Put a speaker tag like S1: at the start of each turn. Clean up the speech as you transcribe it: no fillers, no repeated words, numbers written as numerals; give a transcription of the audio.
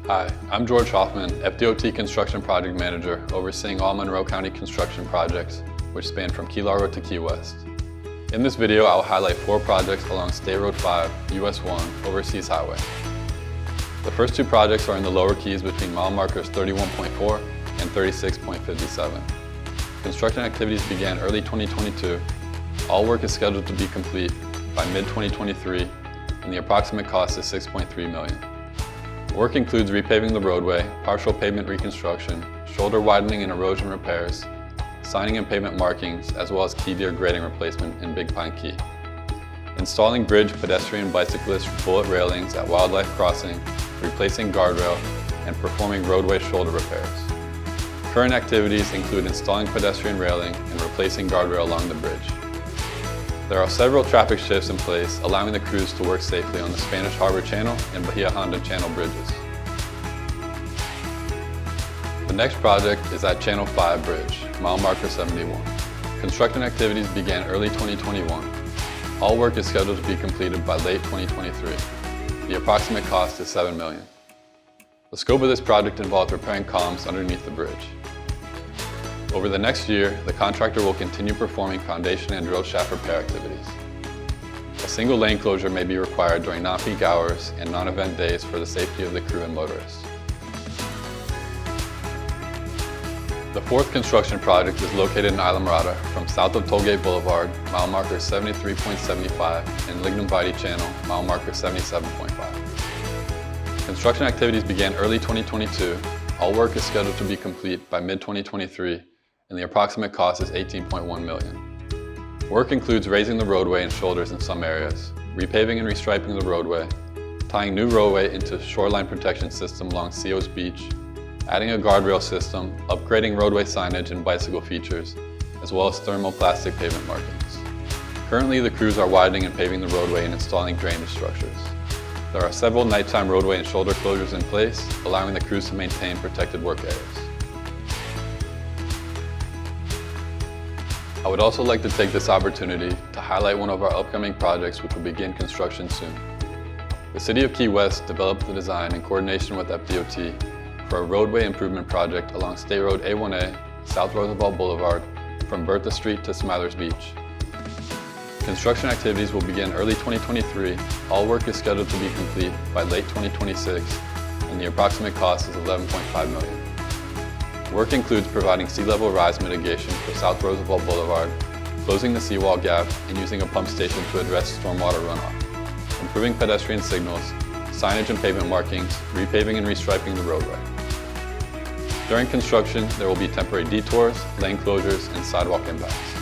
S1: Hi, I'm George Hoffman, FDOT Construction Project Manager, overseeing all Monroe County construction projects, which span from Key Largo to Key West. In this video, I'll highlight 4 projects along State Road 5, US 1, Overseas Highway. The first 2 projects are in the lower keys between mile markers 31.4 and 36.57. Construction activities began early 2022. All work is scheduled to be complete by mid-2023, and the approximate cost is $6.3 million. Work includes repaving the roadway, partial pavement reconstruction, shoulder widening and erosion repairs, signing and pavement markings, as well as key deer grading replacement in Big Pine Key. Installing bridge, pedestrian, bicyclist bullet railings at Wildlife Crossing, replacing guardrail, and performing roadway shoulder repairs. Current activities include installing pedestrian railing and replacing guardrail along the bridge. There are several traffic shifts in place, allowing the crews to work safely on the Spanish Harbor Channel and Bahia Honda Channel bridges. The next project is at Channel 5 Bridge, mile marker 71. Construction activities began early 2021. All work is scheduled to be completed by late 2023. The approximate cost is $7 million. The scope of this project involves repairing columns underneath the bridge. Over the next year, the contractor will continue performing foundation and drill shaft repair activities. A single lane closure may be required during non-peak hours and non-event days for the safety of the crew and motorists. The fourth construction project is located in Islamorada from south of Tollgate Boulevard, mile marker 73.75, and Lignum Vitae Channel, mile marker 77.5. Construction activities began early 2022. All work is scheduled to be complete by mid-2023, and the approximate cost is $18.1 million. Work includes raising the roadway and shoulders in some areas, repaving and restriping the roadway, tying new roadway into shoreline protection system along Seos Beach, adding a guardrail system, upgrading roadway signage and bicycle features, as well as thermoplastic pavement markings. Currently, the crews are widening and paving the roadway and installing drainage structures. There are several nighttime roadway and shoulder closures in place, allowing the crews to maintain protected work areas. I would also like to take this opportunity to highlight one of our upcoming projects which will begin construction soon. The City of Key West developed the design in coordination with FDOT for a roadway improvement project along State Road A1A, South Roosevelt Boulevard, from Bertha Street to Smathers Beach. Construction activities will begin early 2023. All work is scheduled to be complete by late 2026, and the approximate cost is $11.5 million. Work includes providing sea level rise mitigation for South Roosevelt Boulevard, closing the seawall gap, and using a pump station to address stormwater runoff, improving pedestrian signals, signage and pavement markings, repaving and restriping the roadway. During construction, there will be temporary detours, lane closures, and sidewalk impacts.